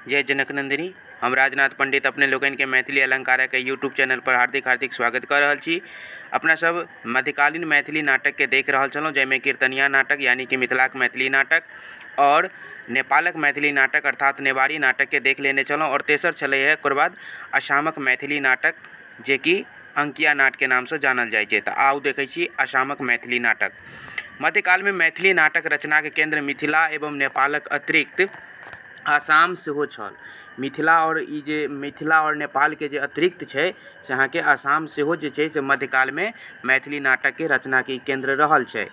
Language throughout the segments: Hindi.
जय जनक नंदिनी। हम राजनाथ पंडित अपने लोगन के मैथिली अलंकार के यूट्यूब चैनल पर हार्दिक स्वागत कर रहल छी। अपना सब मध्यकालीन मैथिली नाटक के देख रहल छलौं, जैमे कीर्तनिया नाटक यानी कि मिथिलाक मैथिली नाटक और नेपालक मैथिली नाटक अर्थात नेवारी नाटक के देख लेने छलौं। और तेसर छलै है ओकर बाद आसामक मैथिली नाटक, जे कि अंकिया नाट के नाम से जानल जाइ छै। तऽ आउ देखै छी आसामक मैथिली नाटक। मध्यकाल में मैथिली नाटक रचना के केंद्र मिथिला एवं नेपालक अतिरिक्त आसाम सेहो छल। मिथिला और ई जे मिथिला और नेपाल के जे अतिरिक्त छै से अहाँ के आसाम सेहो जे छै से मध्यकाल में मैथिली नाटक के रचना के केंद्र रहल छै।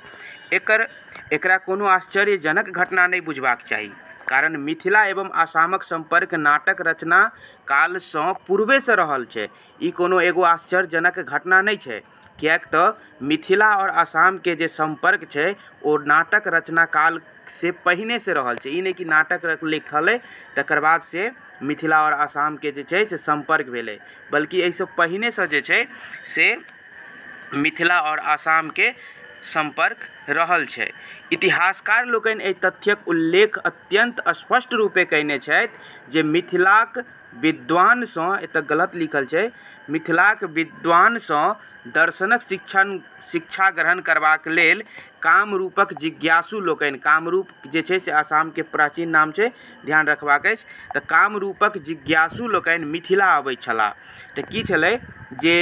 एकरा कोनो आश्चर्यजनक घटना नहीं बुझबाक चाही, कारण मिथिला एवं आसामक संपर्क नाटक रचना काल से पूर्वे से रहल छै। ई कोनो एगो आश्चर्यजनक घटना नहीं छै, किएक तो मिथिला और आसाम के जे संपर्क छै ओ नाटक रचना काल से पहिने से रहल छै। ई नहीं कि नाटक लिखल तकर बाद से मिथिला और आसाम के जे छै से संपर्क भेलै, बल्कि एहिसँ पहिने से जे छै से मिथिला और आसाम के संपर्क रहल छै। इतिहासकार लोकनि एहि तथ्यक उल्लेख अत्यंत स्पष्ट रूपे कयने छथि जे मिथिलाक विद्वान सँ, एतऽ गलत लिखल छै, मिथिलाक विद्वान सँ दर्शनक शिक्षा ग्रहण करबाक लेल कामरूपक जिज्ञासु लोकनि, कामरूप जे छै से आसाम के प्राचीन नाम छै, ध्यान रखबाक अछि। तऽ कामरूपक जिज्ञासु लोकनि मिथिला अबैत छलाह। तऽ की छलै जे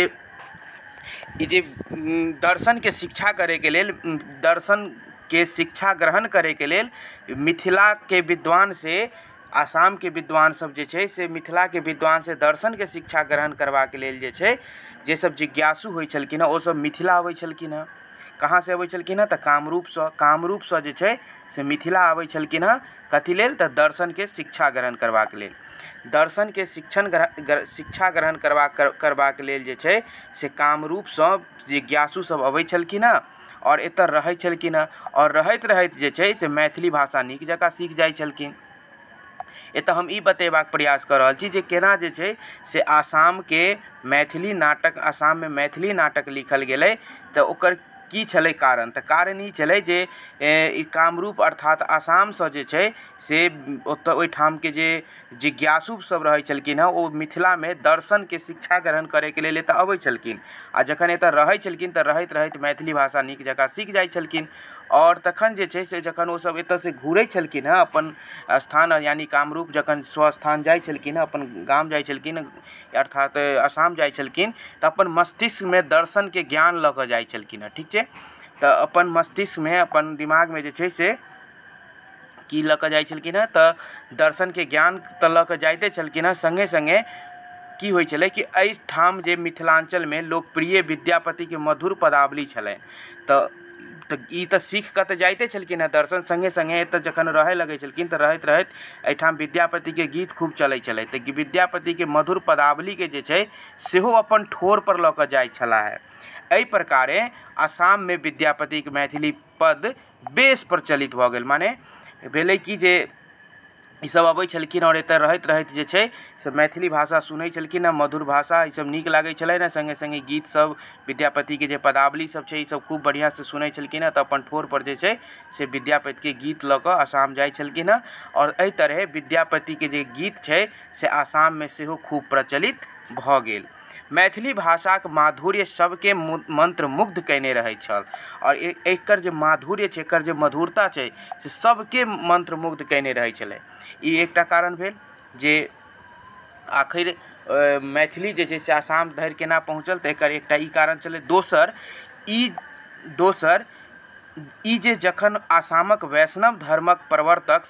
ई जे दर्शन के शिक्षा करे के लेल, दर्शन के शिक्षा ग्रहण करे के लेल मिथिला के विद्वान से आसाम के विद्वान सब जे छै से मिथिला के विद्वान से दर्शन के शिक्षा ग्रहण करबा के लेल जे छै जे सब जिज्ञासु होइ छलखिन हँ ओ सब मिथिला अबै छलखिन हँ। कहाँ से अबै छलखिन हँ? तऽ कामरूप से जे छै से मिथिला अबै छलखिन हँ। कथी लेल? तऽ दर्शन के शिक्षा ग्रहण करबाक लेल। दर्शन के शिक्षा ग्रहण करबाक लेल जे छै से कामरूप से जिज्ञासु सब अबै छलखिन हँ और एतऽ रहै छलखिन हँ। और रहैत जे छै से मैथिली भाषा नीक जकाँ सीख जाइ छलखिन। एतऽ हम ई बतेबाक प्रयास कर रहल छी जे केना जे छै से आसाम के मैथिली नाटक, आसाम में मैथिली नाटक लिखल गेलै। तऽ ओकर की छलै कारण? तऽ कारण ई छलै जे ई कामरूप अर्थात आसाम से जे छै से ओतऽ ओहिठाम के जे जिज्ञासु सब रहै छलखिन हँ ओ मिथिला में दर्शन के शिक्षा ग्रहण करे के लेल एतऽ अबै छलखिन। आ जखन एतऽ रहै छलखिन तऽ रहैत मैथिली भाषा नीक जकाँ सीख जाइ छलखिन। और तखन जे छै से जखन ओ सब एतऽ से घुरै छलखिन हँ अपन स्थान, यानी कामरूप जखन स्वस्थान जाइ छलखिन हँ, अपन गाम जाइ छलखिन अर्थात आसाम जाइ छलखिन, तऽ अपन मस्तिष्क में दर्शन के ज्ञान लऽ कऽ जाइ छलखिन हँ। ठीक छै? तऽ अपन मस्तिष्क में, अपन दिमाग में जे छै से की लऽ कऽ जाइ छलखिन हँ? तऽ दर्शन के ज्ञान तऽ लऽ कऽ जाइते छलखिन हँ, संगे संगे की होइ छलै कि एहिठाम जे मिथिलांचल में लोकप्रिय विद्यापति के मधुर पदावली छलै, तऽ ई तऽ सीख कऽ तऽ जाइते छलखिन हँ दर्शन, संगे संगे एतऽ जखन रहै लगै छलखिन तऽ रहैत एहिठाम विद्यापति के गीत खूब चलै छलै। तऽ विद्यापति के मधुर पदावली के जे छै सेहो अपन ठोर पर लऽ कऽ जाइ छलाह। एहि प्रकारे आसाम में विद्यापति के मैथिली पद बेस प्रचलित भऽ गेल। माने भेलै कि जे ई सब अबै छलखिन और एतऽ रहैत जे छै से मैथिली भाषा सुनै छलखिन, मधुर भाषा, ई सब नीक लागै छलै ने। संगे संगे गीत सब, विद्यापति के जे पदावली सब छै ई सब खूब बढ़िया से सुनै छलखिन। तऽ अपन ठोर पर जे छै से विद्यापति के गीत लऽ कऽ आसाम जाइ छलखिन। और एहि तरह विद्यापति के जे गीत छै से आसाम में सेहो खूब प्रचलित भऽ गेल। मैथिली भाषाक माधुर्य सबके मंत्रमुग्ध कयने रहैत छल। और एकर जे माधुर्य छै, एकर जे मधुरता छै से सबके मंत्रमुग्ध कयने रहै छलै। ई एकटा कारण भेल जे आखिर मैथिली जे छै से आसाम धरि केना पहुँचल, तऽ एकर एकटा ई कारण छलै। दोसर ई जे जखन आसामक वैष्णव धर्मक प्रवर्तक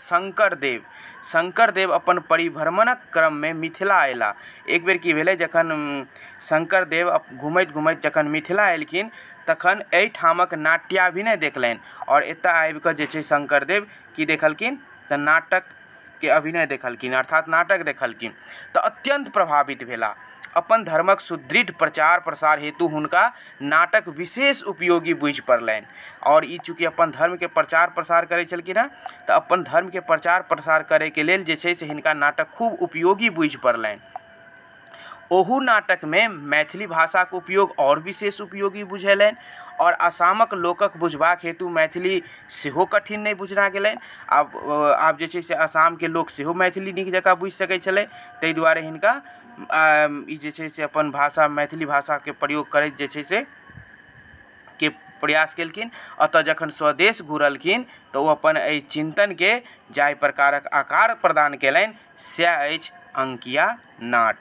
शंकरदेव अपन परिभ्रमणक क्रम में मिथिला अयला। एक बेर की भेलै, जखन शंकरदेव घुमैत जखन मिथिला एलखिन तखन एहिठामक नाट्याभिनय देखलनि। और एतऽ आबि कऽ जे छै शंकरदेव की देखलखिन? तऽ नाटक के अभिनय देखलखिन, अर्थात नाटक देखलखिन। तऽ अत्यंत प्रभावित भेला। अपन धर्मक सुदृढ़ प्रचार प्रसार हेतु हुनका नाटक विशेष उपयोगी बुझि पड़लनि। और ई चूँकि अपन धर्म के प्रचार प्रसार करै छलखिन हँ, तऽ अपन धर्म के प्रचार प्रसार करे के लेल जे छै से हिनका नाटक खूब उपयोगी बुझि पड़लनि। ओहू नाटक में मैथिली भाषाक उपयोग और विशेष उपयोगी बुझेलनि और आसामक लोकक बुझबाक हेतु मैथिली सेहो कठिन नहीं बुझना गेलनि। आब जे छै से आसामके लोक सेहो मैथिली नीक जकाँ बुझि सकै छलै, ताहि दुआरे हिनका ई जे छै से अपन भाषा मैथिली भाषाके प्रयोग करैत जे छै से के प्रयास केलखिन। अतः जखन स्वदेश घुरलखिन तऽ ओ अपन एहि चिन्तनके जाहि प्रकारक आकार प्रदान केलनि सएह अछि अंकिया नाट,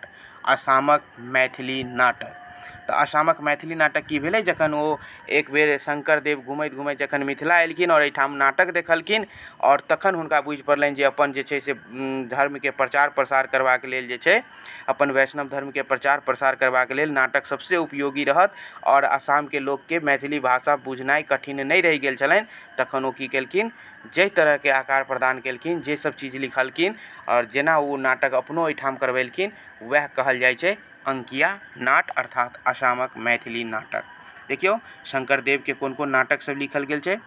आसामक मैथिली नाटक। तऽ आसामक मैथिली नाटक की भेलै, जखन ओ एक बेर शंकरदेव घुमैत घुमैत जखन मिथिला एलखिन और एहिठाम नाटक देखलखिन और तखन हुनका बुझि पड़लनि जे अपन जे छै से धर्मके प्रचार प्रसार करबाक लेल जे छै, अपन वैष्णव धर्मके प्रचार प्रसार करबाक लेल नाटक सबसे उपयोगी रहत और आसामके लोकके मैथिली भाषा बुझनाइ कठिन नहीं रहि गेल छलनि। तखन ओ की केलखिन, जाहि तरहके आकार प्रदान केलखिन, जे सब चीज लिखलखिन और जेना ओ नाटक अपनो एहिठाम करवेलखिन, वएह कहल जाइ छै अंकिया नाट अर्थात आसामक मैथिली नाटक। देखियो शंकरदेव के कोन कोन नाटक सब लिखल गेल छै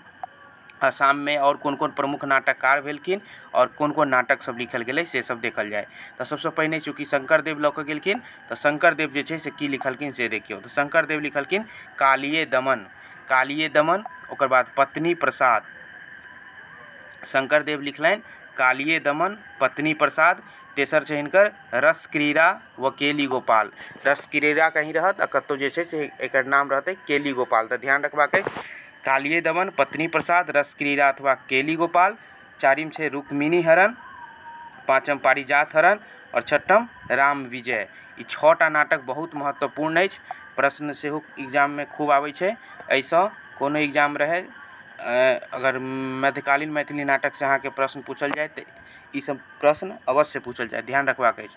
आसाम में और कोन कोन प्रमुख नाटककार भेलखिन और कोन कोन नाटक सब लिखल गेलै से सब देखल जाए। तो सबसे पहिने चूँकि शंकरदेव लऽ कऽ गेलखिन तो शंकरदेव जे छै से की लिखलखिन से देखियो। तो शंकरदेव लिखलखिन कालिये दमन, ओकर बाद पत्नी प्रसाद। शंकरदेव लिखलनि कालिये दमन, पत्नी प्रसाद। तेसर छै हिनकर रस क्रीड़ा व केली गोपाल। रस क्रीड़ा कहीं रहत आ कतौ जे छै से एकर नाम रहतै केली गोपाल। तो ध्यान रखबाक अछि कालिये दमन, पत्नी प्रसाद, रस क्रीड़ा अथवा केली गोपाल। चारिम छै रुक्मिणी हरण, पाँचम पारिजात हरण और छठम राम विजय। ई 6टा नाटक बहुत महत्वपूर्ण अछि, प्रश्न सेहो एग्जाम में खूब आबै छै। एहिसँ कोनो एग्जाम रहे अगर मध्यकालीन मैथिली नाटक से अहाँके प्रश्न पूछल जाए तो ई सब प्रश्न अवश्य पूछल जाए, ध्यान रखबाक अछि।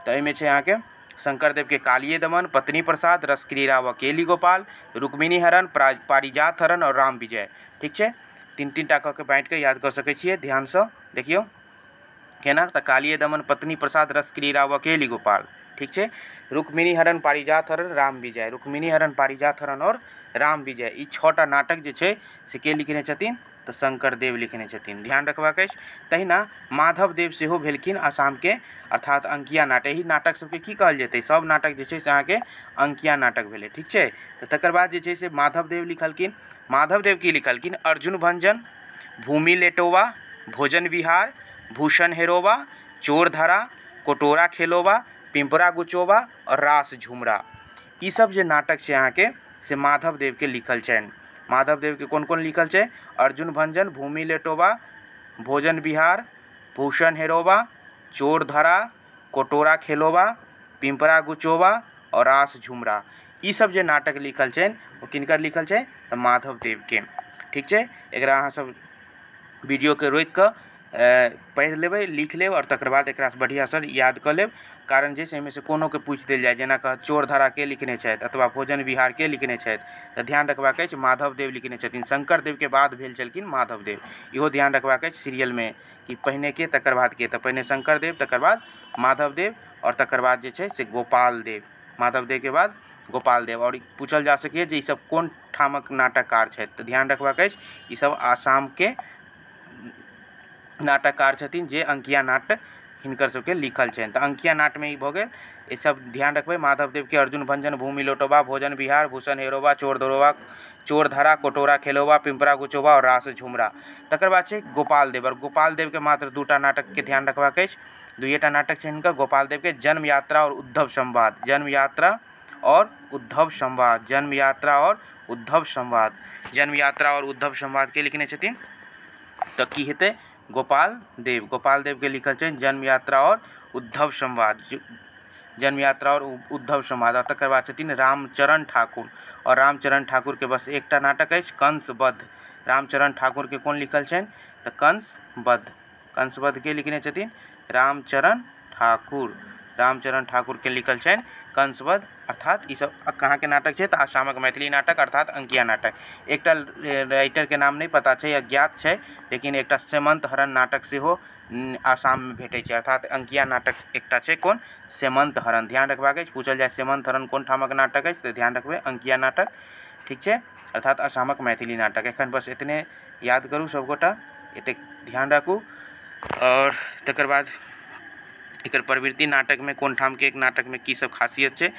तो एहिमे छै अहाँके शंकरदेव के कालिये दमन, पत्नी प्रसाद, रस क्रीड़ा व केली गोपाल, रुक्मिणी हरण, पारिजात हरण और राम विजय। ठीक छै, 3-3 टा कऽ के बाँटि के याद कऽ सकै छियै ध्यान से। देखियो केना, तऽ कालिये दमन, पत्नी प्रसाद, रस क्रीड़ा व केली गोपाल। ठीक छै, रुक्मिणी हरण, पारिजात हरण, राम विजय। रुक्मिणी हरण, पारिजात हरण और राम विजय ई 6टा नाटक जे छै से के लिखने छथिन, तो शंकरदेव लिखने छथिन, ध्यान रखबाक अछि। तहिना माधवदेव सेहो भेलखिन आसाम के, अर्थात अंकिया नाटक। एही नाटक सबके की कहल जेतै, सब नाटक जे छै से अहाँके अंकिया नाटक भेलै। ठीक छै, तो तकर बाद जे छै से माधवदेव लिखलखिन। माधवदेव की लिखलखिन अर्जुन भंजन, भूमि लेटोवा, भोजन विहार, भूषण हेरोवा, चोर धरा, कोटोरा खेलोवा, पिंपरा गुचोवा और रास झुमरा। ई सब जे नाटक छै अहाँके से माधवदेव के लिखल छनि। माधवदेव के कोन कोन लिखल छै, अर्जुन भंजन, भूमि लेटोवा, भोजन विहार, भूषण हेरोवा, चोर धरा, कोटोरा खेलोवा, पिंपरा गुचोवा और रास झुमरा। ई सब जे नाटक लिखल छनि वो किनकर लिखल छै, तो माधवदेव के। ठीक छै, एकरा अहाँ सब वीडियो के रोकि कऽ पढ़ि लेबै, लिख लेब और तकर बाद एकरा बढ़िया से याद कऽ लेब। कारण जे से से कोनो के पूछ देल जाए, जेना कह चोर धरा के लिखने छथि अथवा भोजन विहार के लिखने छथि, तो ध्यान रखबाक अछि माधवदेव लिखने छथिन। शंकरदेव के बाद भेल छलखिन माधवदेव, इहो ध्यान रखबाक अछि सीरियल में कि पहिने के तकर बाद के। तो पहिने शंकरदेव, तकर बाद माधवदेव और तकर बाद जे छै से गोपाल देव। माधवदेव के बाद गोपाल देव। और पूछल जा सकै जे ई सब कोन ठामक नाटककार छथि, तो ध्यान रखबाक अछि ई सब आसाम के नाटककार छथिन जे अंकिया नाट हिनकर सबके लिखल छनि। तो अंकिया नाट में ई भऽ गेल, ई सब ध्यान रखबै। माधवदेव के अर्जुन भंजन, भूमि लोटोवा, भोजन विहार, भूषण हेरोवा, चोर धरा, कोटोरा खेलोवा, पिंपरा गुचोवा और रास झुमरा। तकर बाद छै गोपाल देव, और गोपाल देव के मात्र 2टा नाटक के ध्यान रखबाक अछि। 2टा नाटक छै हिनकर गोपाल देव के, जन्म यात्रा और उद्धव संवाद। जन्म यात्रा और उद्धव संवाद, जन्म यात्रा और उद्धव संवाद। जन्म यात्रा और उद्धव संवाद के लिखने छथिन, तो की हेतै गोपाल देव। गोपाल देव के लिखल छै जन्म यात्रा और उद्धव संवाद, जन्म यात्रा और उद्धव संवाद। और तकर बाद छथिन रामचरण ठाकुर, और रामचरण ठाकुर के बस एकटा नाटक अछि कंसबद्ध। रामचरण ठाकुर के कोन लिखल छनि, तो कंसबद्ध। कंसबद्ध के लिखने छथिन रामचरण ठाकुर। रामचरण ठाकुर के लिखल छनि कंसबद्ध, अर्थात ई सब कहाँ के नाटक छै, तो आसामक मैथिली नाटक अर्थात अंकिया नाटक। एकटा राइटर के नाम नहीं पता छै, अज्ञात छै, लेकिन एकटा सेमंत हरण नाटक सेहो आसाम में भेटै छै, अर्थात अंकिया नाटक एकटा छै कोन, सेमंत हरण। ध्यान रखबाक अछि, पूछल जाए सेमंत हरण कोन ठामक नाटक अछि, तो ध्यान रखबै अंकिया नाटक। ठीक छै, अर्थात आसामक मैथिली नाटक। एखन बस इतने याद करू सब गोटा, एतेक ध्यान राखू। और तकर बाद एकर प्रवृत्ति नाटक में कोन ठाम के एक नाटक में की सब खासियत छै,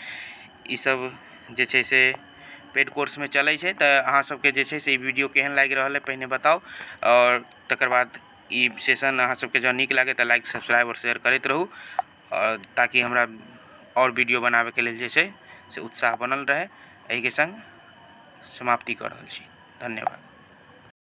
ई सब जे छै से पेड कोर्स में चलै छै। तऽ अहाँ सबके जे छै से ई वीडियो केहन लागि रहल है पहिने बताउ, और तकर बाद ई सेशन अहाँ सबके जँ नीक लागे तऽ लाइक सब्सक्राइब और शेयर करैत रहू, और ताकि हमरा और वीडियो बनाबे के लेल जे छै से उत्साह बनल रहे। एहि के संग समाप्ति कर रहल छी। धन्यवाद।